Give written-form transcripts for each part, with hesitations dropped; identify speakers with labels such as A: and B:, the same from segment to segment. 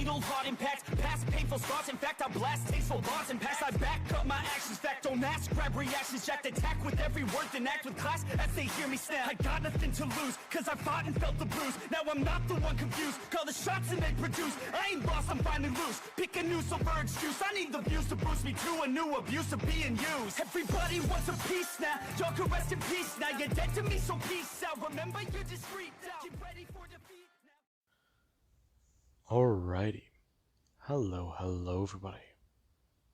A: fatal heart impacts, past painful scars. In fact, I blast tasteful bars and pass. I back up my actions, fact don't ask, grab reactions, jacked attack with every word, then act with class as they hear me snap. I got nothing to lose, cause I fought and felt the bruise. Now I'm not the one confused, call the shots and they produce. I ain't lost, I'm finally loose. Pick a new silver excuse, I need the views to boost me to a new abuse of being used. Everybody wants a piece now, y'all can rest in peace now. You're dead to me, so peace out. Remember, you're discreet now. Get ready for defeat now.
B: Alrighty. Hello everybody.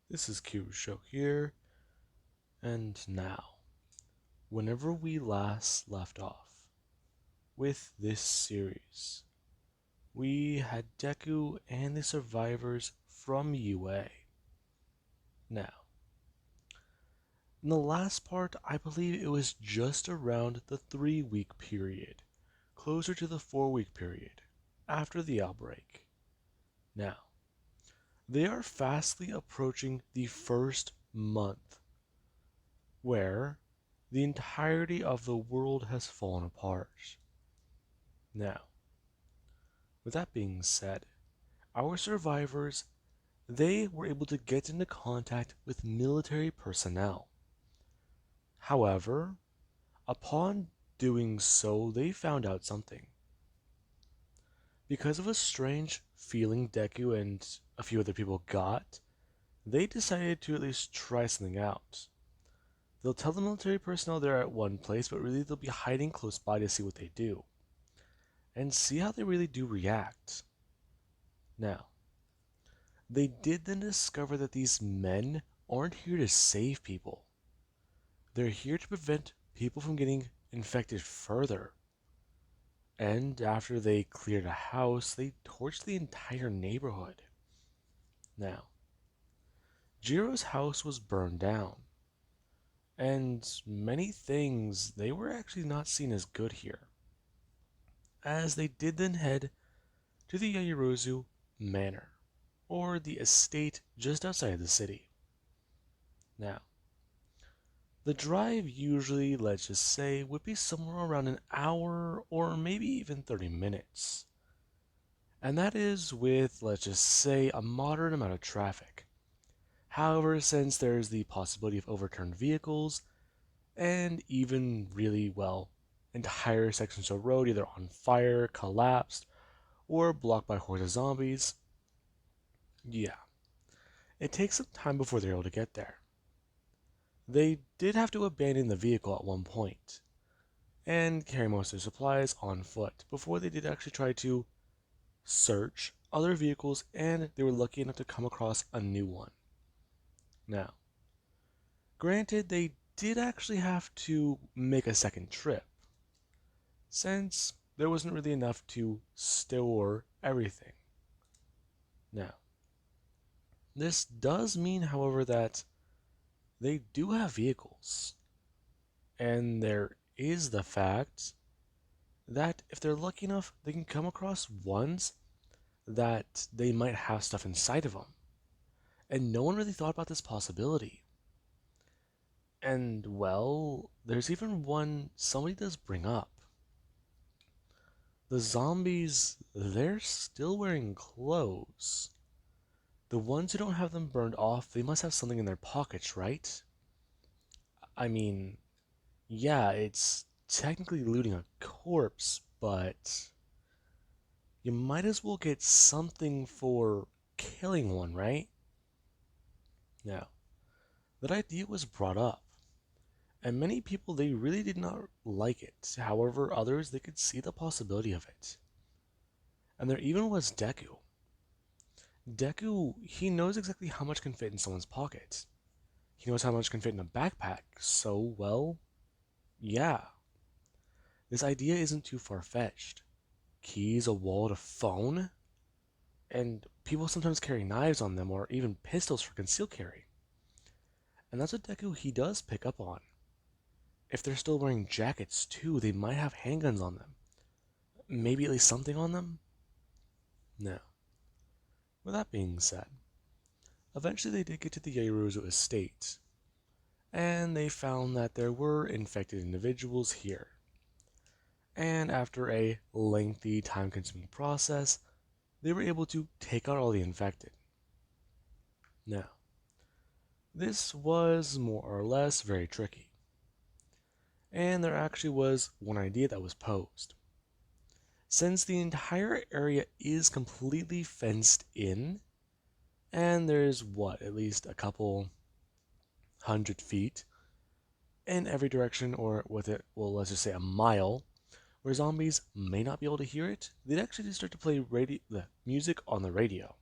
B: This is Kyusho here, and now, whenever we last left off with this series, we had Deku and the survivors from UA. Now, in the last part, I believe it was just around the 3-week period, closer to the 4-week period, after the outbreak. Now, they are fastly approaching the first month, where the entirety of the world has fallen apart. Now, with that being said, our survivors, they were able to get into contact with military personnel. However, upon doing so, they found out something. Because of a strange feeling Deku and a few other people got, they decided to at least try something out. They'll tell the military personnel they're at one place, but really they'll be hiding close by to see what they do, and see how they really do react. Now, they did then discover that these men aren't here to save people. They're here to prevent people from getting infected further. And after they cleared a house, they torched the entire neighborhood. Now, Jiro's house was burned down, and many things, they were actually not seen as good here, as they did then head to the Yaoyorozu Manor, or the estate just outside the city. Now, the drive usually, let's just say, would be somewhere around an hour or maybe even 30 minutes. And that is with, let's just say, a moderate amount of traffic. However, since there's the possibility of overturned vehicles, and even really, well, entire sections of road either on fire, collapsed, or blocked by hordes of zombies, yeah, it takes some time before they're able to get there. They did have to abandon the vehicle at one point, and carry most of their supplies on foot, before they did actually try to search other vehicles, and they were lucky enough to come across a new one. Now, granted, they did actually have to make a second trip, since there wasn't really enough to store everything. Now, this does mean, however, that they do have vehicles, and there is the fact that if they're lucky enough, they can come across ones that they might have stuff inside of them. And no one really thought about this possibility. And, well, there's even one somebody does bring up. The zombies, they're still wearing clothes. The ones who don't have them burned off, they must have something in their pockets, right? I mean, yeah, it's technically looting a corpse, but you might as well get something for killing one, right? Now, that idea was brought up, and many people, they really did not like it. However, others, they could see the possibility of it. And there even was Deku. Deku, he knows exactly how much can fit in someone's pocket. He knows how much can fit in a backpack, so, well, yeah. This idea isn't too far-fetched. Keys, a wallet, a phone, and people sometimes carry knives on them or even pistols for concealed carry. And that's what Deku, he does pick up on. If they're still wearing jackets too, they might have handguns on them. Maybe at least something on them? No. With that being said, eventually they did get to the Yaoyorozu estate, and they found that there were infected individuals here. And after a lengthy, time-consuming process, they were able to take out all the infected. Now, this was more or less very tricky, and there actually was one idea that was posed. Since the entire area is completely fenced in, and there's at least a couple 100 feet in every direction, or with it, well, let's just say a mile, where zombies may not be able to hear it, they'd actually start to play the music on the radio.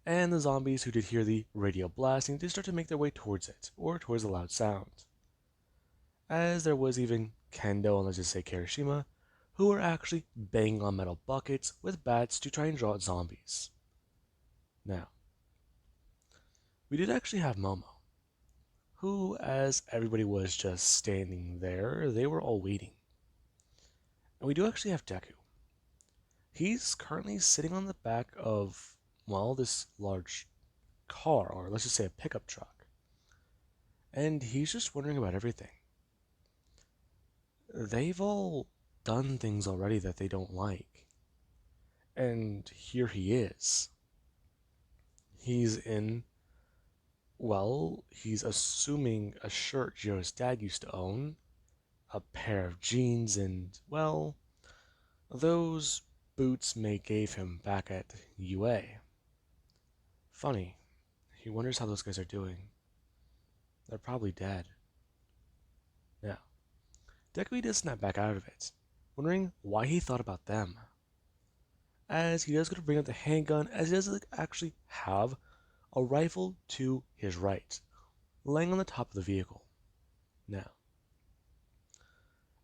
B: And the zombies who did hear the radio blasting did start to make their way towards it, or towards the loud sound. As there was even Kendo and let's just say Kirishima, who were actually banging on metal buckets with bats to try and draw out zombies. Now, we did actually have Momo, who, as everybody was just standing there, they were all waiting. And we do actually have Deku. He's currently sitting on the back of, well, this large car, or let's just say a pickup truck. And he's just wondering about everything. They've all done things already that they don't like. And here he is. He's in, well, he's assuming a shirt Jiro's dad used to own, a pair of jeans, and, well, those boots May gave him back at UA. Funny, he wonders how those guys are doing. They're probably dead. Now, Deku does snap back out of it, wondering why he thought about them. As he does go to bring out the handgun, as he does actually have a rifle to his right, laying on the top of the vehicle. Now,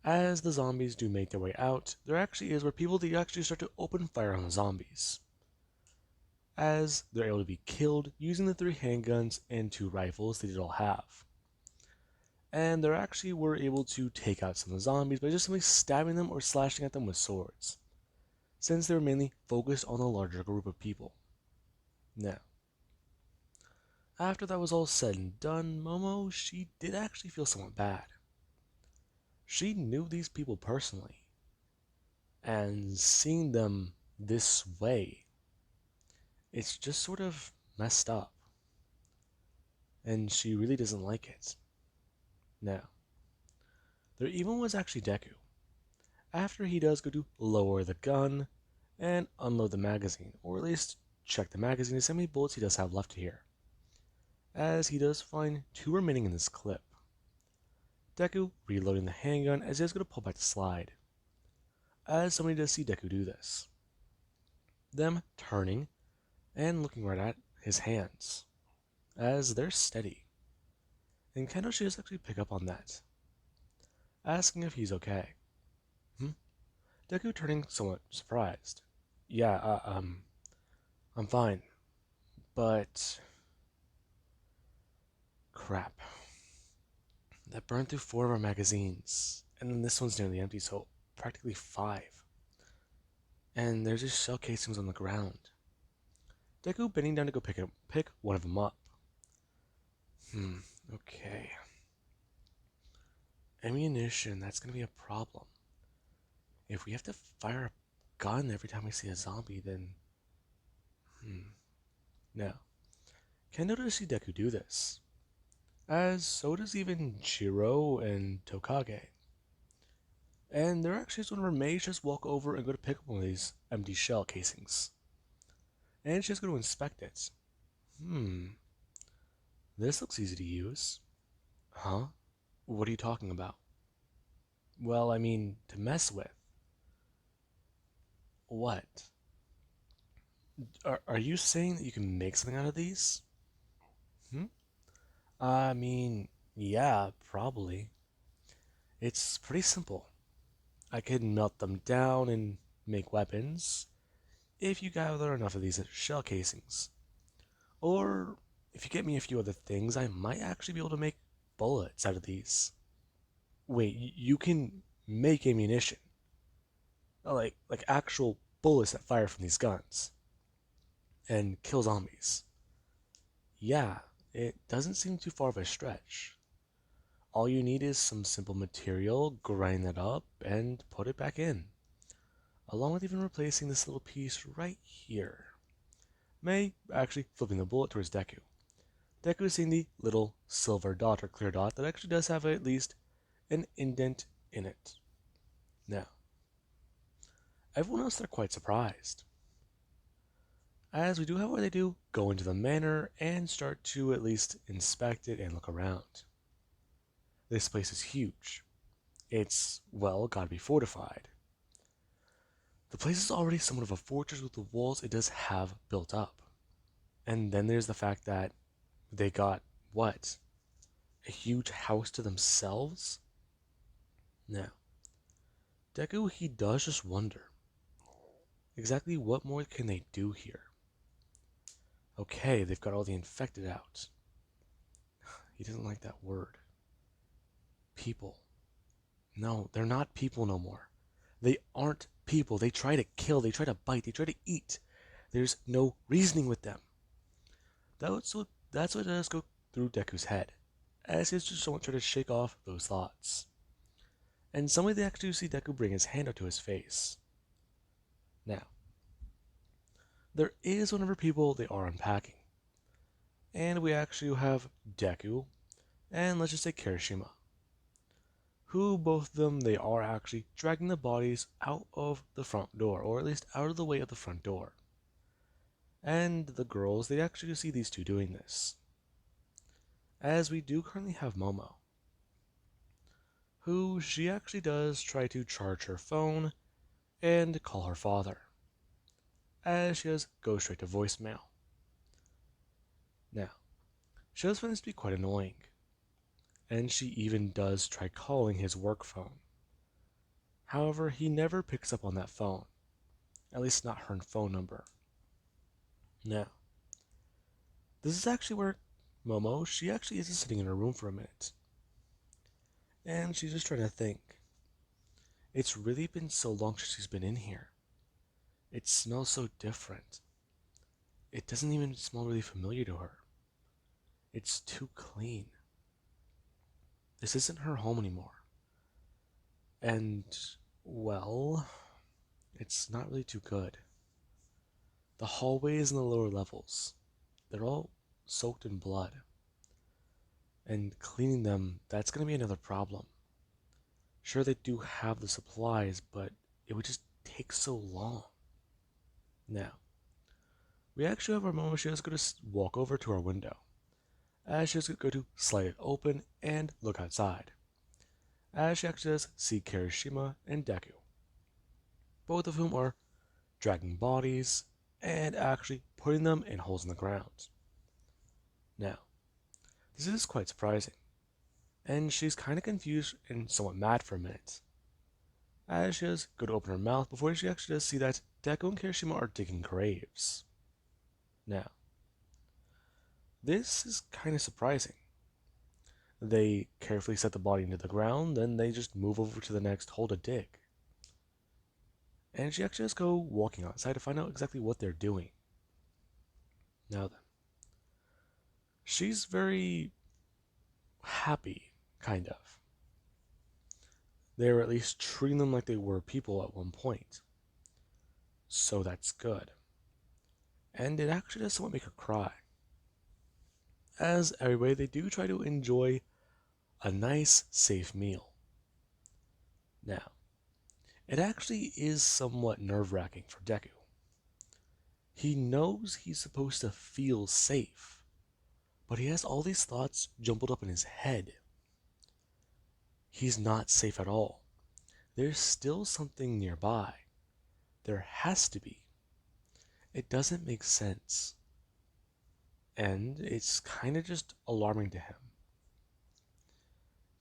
B: as the zombies do make their way out, there actually is where people do actually start to open fire on the zombies, as they're able to be killed using the 3 handguns and 2 rifles they did all have. And they actually were able to take out some of the zombies by just simply stabbing them or slashing at them with swords, since they were mainly focused on the larger group of people. Now, after that was all said and done, Momo, she did actually feel somewhat bad. She knew these people personally, and seeing them this way, it's just sort of messed up, and she really doesn't like it. Now, there even was actually Deku. After he does go to lower the gun and unload the magazine, or at least check the magazine to see how many bullets he does have left here, as he does find 2 remaining in this clip. Deku reloading the handgun as he is going to pull back the slide, as somebody does see Deku do this. Them turning and looking right at his hands, as they're steady. And Kendo should just actually pick up on that, asking if he's okay. Deku turning somewhat surprised. Yeah, I'm fine, but crap. That burned through 4 of our magazines, and then this one's nearly empty, so practically 5. And there's just shell casings on the ground. Deku bending down to go pick one of them up. Okay. Ammunition, that's gonna be a problem. If we have to fire a gun every time we see a zombie, then... Now, Kendo does see Deku do this, as so does even Jiro and Tokage. And they're actually just whenever Mei just walk over and go to pick up one of these empty shell casings. And she's going to inspect it. This looks easy to use. Huh? What are you talking about? Well, I mean, to mess with. What? Are you saying that you can make something out of these? I mean, yeah, probably. It's pretty simple. I can melt them down and make weapons if you gather enough of these shell casings. Or if you get me a few other things, I might actually be able to make bullets out of these. Wait, you can make ammunition? Like actual bullets that fire from these guns and kill zombies? Yeah, it doesn't seem too far of a stretch. All you need is some simple material, grind it up, and put it back in. along with even replacing this little piece right here. May actually flipping the bullet towards Deku. Deku is seeing the little silver dot or clear dot that actually does have at least an indent in it. Now, everyone else they're quite surprised, as we do have what they do go into the manor and start to at least inspect it and look around. This place is huge. It's, well, gotta be fortified. The place is already somewhat of a fortress with the walls it does have built up. And then there's the fact that they got, what? A huge house to themselves? Now, Deku, he does just wonder, exactly what more can they do here? Okay, they've got all the infected out. He doesn't like that word. People. No, they're not people no more. They aren't people. They try to kill, they try to bite, they try to eat. There's no reasoning with them. That's what does go through Deku's head, as he's just trying to shake off those thoughts. And suddenly they actually see Deku bring his hand up to his face. Now, there is one of her people they are unpacking. And we actually have Deku, and let's just say Kirishima, who both of them they are actually dragging the bodies out of the front door, or at least out of the way of the front door. And the girls, they actually see these two doing this. As we do currently have Momo, who she actually does try to charge her phone and call her father, as she does go straight to voicemail. Now, she does find this to be quite annoying, and she even does try calling his work phone. However, he never picks up on that phone, at least not her phone number. Now, this is actually where Momo, she actually isn't sitting in her room for a minute. And she's just trying to think. It's really been so long since she's been in here. It smells so different. It doesn't even smell really familiar to her. It's too clean. This isn't her home anymore. And, well, it's not really too good. The hallways in the lower levels, they're all soaked in blood. And cleaning them, that's going to be another problem. Sure, they do have the supplies, but it would just take so long. Now, we actually have our moment. She's going to walk over to our window, as she's going to slide it open and look outside, as she actually does see Kirishima and Deku, both of whom are dragging bodies and actually putting them in holes in the ground. Now, this is quite surprising, and she's kind of confused and somewhat mad for a minute, as she does go to open her mouth before she actually does see that Deku and Kirishima are digging graves. Now, this is kind of surprising. They carefully set the body into the ground, then they just move over to the next hole to dig. And she actually just go walking outside to find out exactly what they're doing. Now then, she's very happy, kind of. They're at least treating them like they were people at one point. So that's good. And it actually does somewhat make her cry. As everybody, they do try to enjoy a nice, safe meal. Now, it actually is somewhat nerve-wracking for Deku. He knows he's supposed to feel safe, but he has all these thoughts jumbled up in his head. He's not safe at all. There's still something nearby. There has to be. It doesn't make sense. And it's kind of just alarming to him.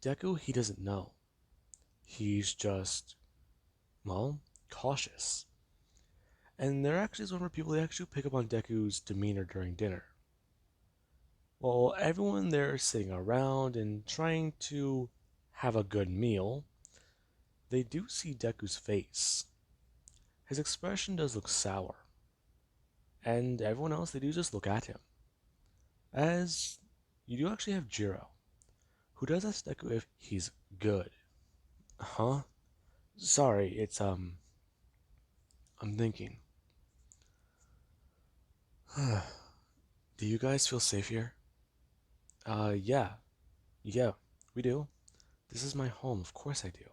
B: Deku, he doesn't know. He's just, well, cautious. And there actually is one where people they actually pick up on Deku's demeanor during dinner. While everyone there is sitting around and trying to have a good meal, they do see Deku's face. His expression does look sour. And everyone else, they do just look at him. As you do actually have Jiro, who does ask Deku if he's good. Huh? Sorry, it's I'm thinking, do you guys feel safe here? Yeah. Yeah, we do. This is my home, of course I do.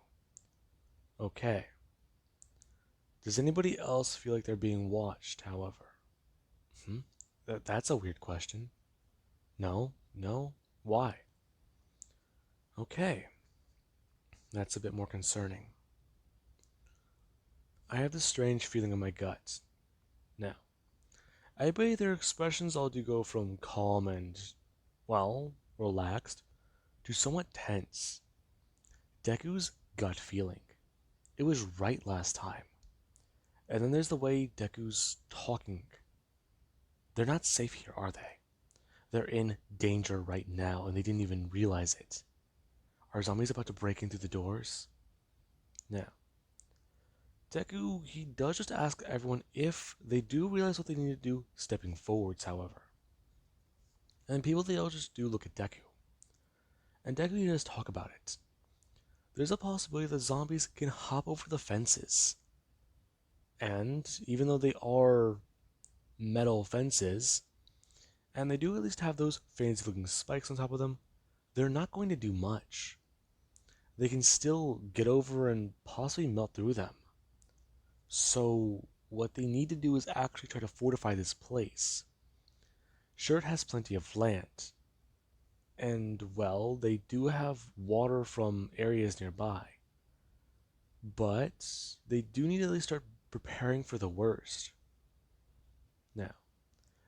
B: Okay. Does anybody else feel like they're being watched, however? Hmm? That's a weird question. No? No? Why? Okay. That's a bit more concerning. I have this strange feeling in my gut. Now, I bet their expressions all do go from calm and, well, relaxed to somewhat tense. Deku's gut feeling. It was right last time. And then there's the way Deku's talking. They're not safe here, are they? They're in danger right now, and they didn't even realize it. Are zombies about to break in through the doors? Now, Deku, he does just ask everyone if they do realize what they need to do stepping forwards, however. And people, they all just do look at Deku. And Deku, he does talk about it. There's a possibility that zombies can hop over the fences. And even though they are metal fences, and they do at least have those fancy looking spikes on top of them, they're not going to do much. They can still get over and possibly melt through them. So, what they need to do is actually try to fortify this place. Sure, it has plenty of land, and well, they do have water from areas nearby, but they do need to at least start preparing for the worst. Now,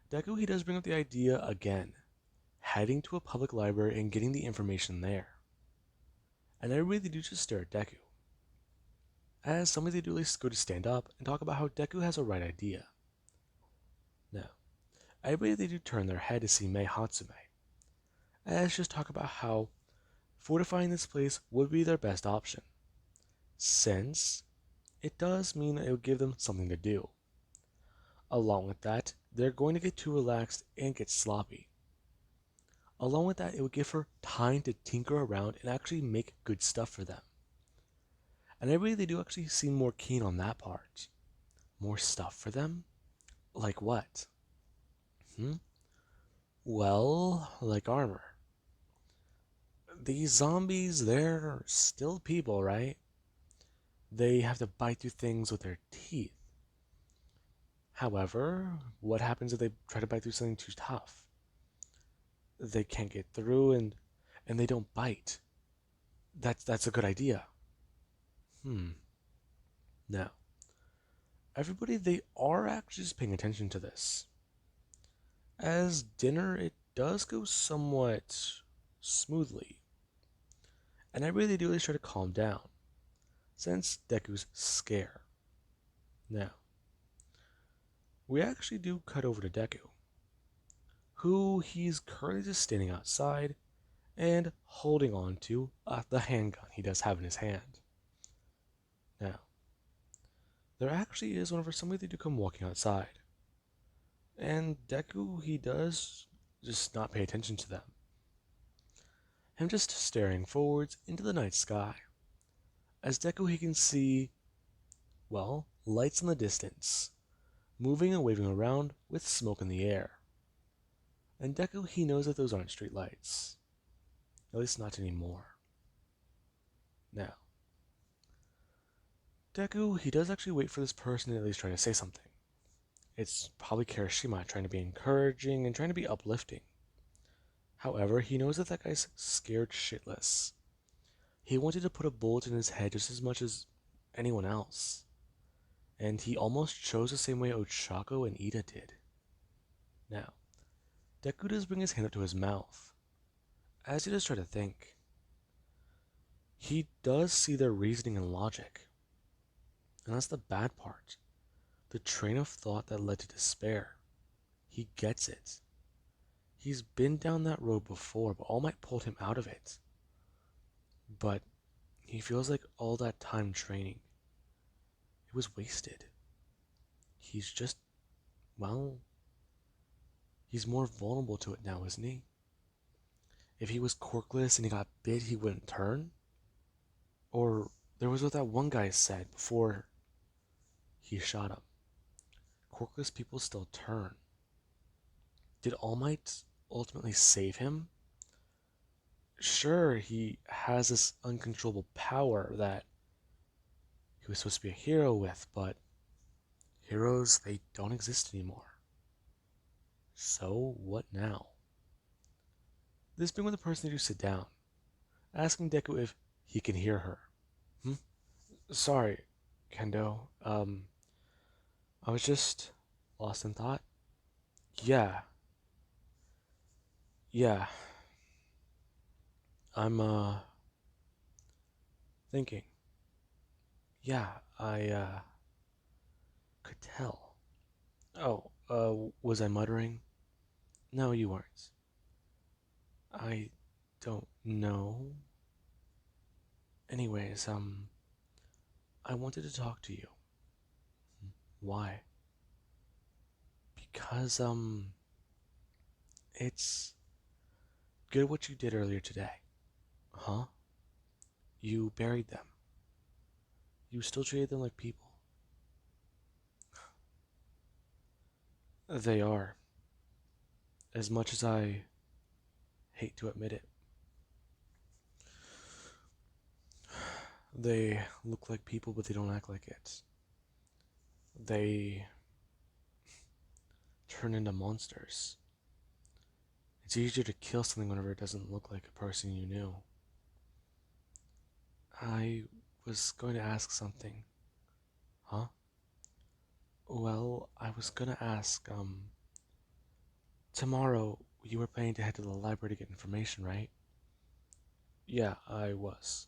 B: Deku, he does bring up the idea again, heading to a public library and getting the information there. And I really do just stare at Deku. As somebody, they do at least go to stand up and talk about how Deku has a right idea. Now, everybody, they do turn their head to see Mei Hatsume. As just talk about how fortifying this place would be their best option, since it does mean that it would give them something to do. Along with that, they're going to get too relaxed and get sloppy. Along with that, it would give her time to tinker around and actually make good stuff for them. And everybody, they do actually seem more keen on that part. More stuff for them? Like what? Well, like armor. These zombies, they're still people, right? They have to bite through things with their teeth. However, what happens if they try to bite through something too tough? They can't get through and they don't bite. That's a good idea. Now, everybody, they are actually just paying attention to this. As dinner, it does go somewhat smoothly. And I really do try to calm down, since Deku's scared. Now, we actually do cut over to Deku, who he's currently just standing outside and holding on to the handgun he does have in his hand. Now, there actually is whenever somebody they do come walking outside, and Deku, he does just not pay attention to them. Him just staring forwards into the night sky. As Deku, he can see, well, lights in the distance, moving and waving around with smoke in the air. And Deku, he knows that those aren't street lights. At least not anymore. Now, Deku, he does actually wait for this person to at least try to say something. It's probably Kirishima trying to be encouraging and trying to be uplifting. However, he knows that that guy's scared shitless. He wanted to put a bullet in his head just as much as anyone else. And he almost chose the same way Ochako and Ida did. Now, Deku does bring his hand up to his mouth, as he does try to think. He does see their reasoning and logic. And that's the bad part. The train of thought that led to despair. He gets it. He's been down that road before, but All Might pulled him out of it. But he feels like all that time training, it was wasted. He's just, well, he's more vulnerable to it now, isn't he? If he was corkless and he got bit, he wouldn't turn? Or there was what that one guy said before he shot him. quirkless people still turn? Did All Might ultimately save him? Sure, he has this uncontrollable power that he was supposed to be a hero with, but heroes, they don't exist anymore. So, what now? This being when the person needs to sit down, asking Deku if he can hear her. Hmm? Sorry, Kendo. I was just lost in thought. Yeah, yeah. I'm thinking. Yeah, I could tell. Oh, was I muttering? No, you weren't. I don't know. Anyways, I wanted to talk to you. Why? Because, it's good what you did earlier today. Huh? You buried them. You still treated them like people. They are. As much as I hate to admit it. They look like people, but they don't act like it. They turn into monsters. It's easier to kill something whenever it doesn't look like a person you knew. I was going to ask something. Huh? Well, I was gonna ask, tomorrow you were planning to head to the library to get information, right? Yeah, I was.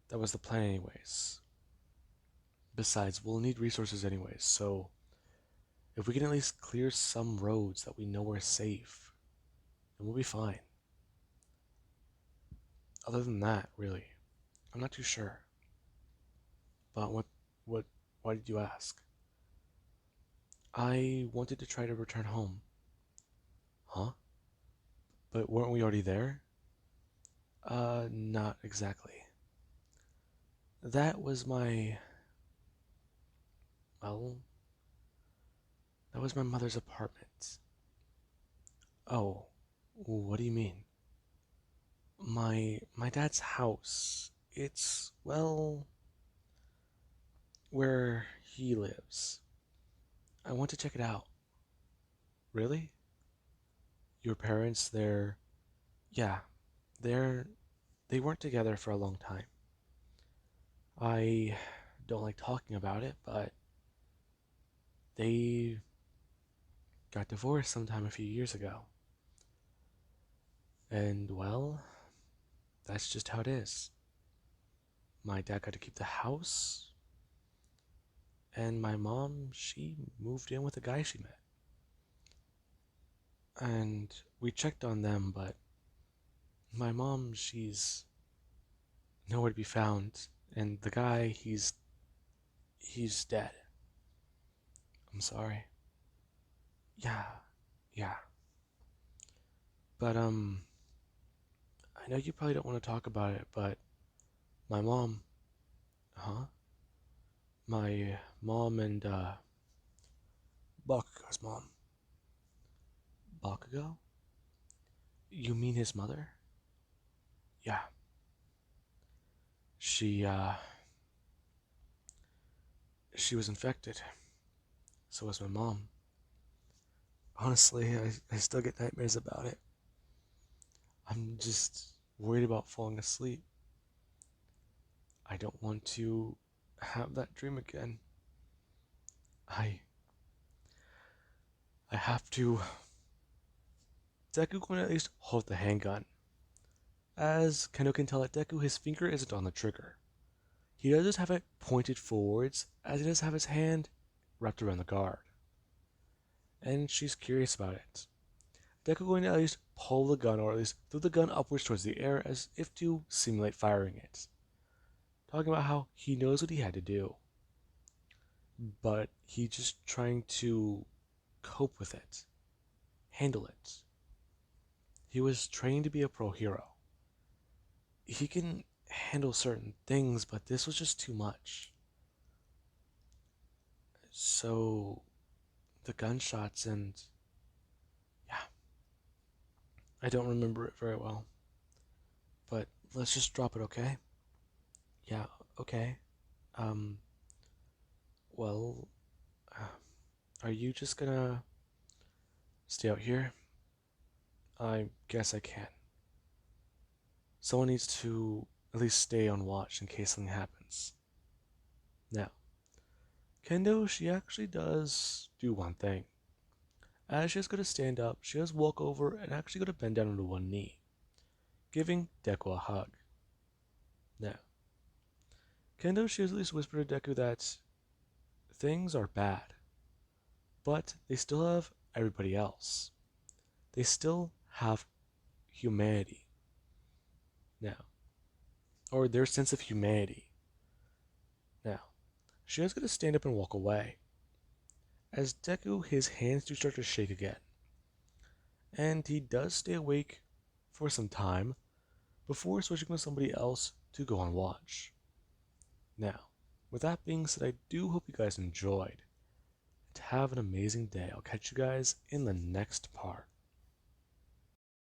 B: That was the plan anyways. Besides, we'll need resources anyways, so if we can at least clear some roads that we know are safe, then we'll be fine. Other than that, really, I'm not too sure. But what, why did you ask? I wanted to try to return home. Huh? But weren't we already there? Not exactly. That was my, well, that was my mother's apartment. Oh, what do you mean? My dad's house. It's, well, where he lives. I want to check it out. Really? Your parents, yeah, they're, they weren't together for a long time. I don't like talking about it, but they got divorced sometime a few years ago. And, well, that's just how it is. My dad got to keep the house, and my mom, she moved in with a guy she met. And we checked on them, but my mom, she's nowhere to be found, and the guy, he's dead. I'm sorry. Yeah, yeah. But I know you probably don't want to talk about it, but my mom, huh? My mom and Bakugo's mom. Bakugo? You mean his mother? Yeah. She she was infected. So was my mom. Honestly, I still get nightmares about it. I'm just worried about falling asleep. I don't want to have that dream again. I I have to. Deku can at least hold the handgun. As Kendo can tell at Deku, his finger isn't on the trigger. He does just have it pointed forwards, as he does have his hand wrapped around the guard. And she's curious about it. Deku going to at least pull the gun, or at least throw the gun upwards towards the air as if to simulate firing it. Talking about how he knows what he had to do. But he's just trying to cope with it. Handle it. He was trained to be a pro hero. He can handle certain things, but this was just too much. So the gunshots, and yeah, I don't remember it very well. But let's just drop it, okay? Yeah, okay. Um, well, uh, are you just gonna stay out here? I guess I can. Someone needs to at least stay on watch in case something happens. Now, Kendo, she actually does do one thing. As she's going to stand up, she does walk over and actually going to bend down onto one knee, giving Deku a hug. Now, Kendo, she has at least whispered to Deku that things are bad, but they still have everybody else. They still have humanity. Now, or their sense of humanity. Now, she is going to stand up and walk away. As Deku, his hands do start to shake again. And he does stay awake for some time before switching with somebody else to go on watch. Now, with that being said, I do hope you guys enjoyed. And have an amazing day. I'll catch you guys in the next part.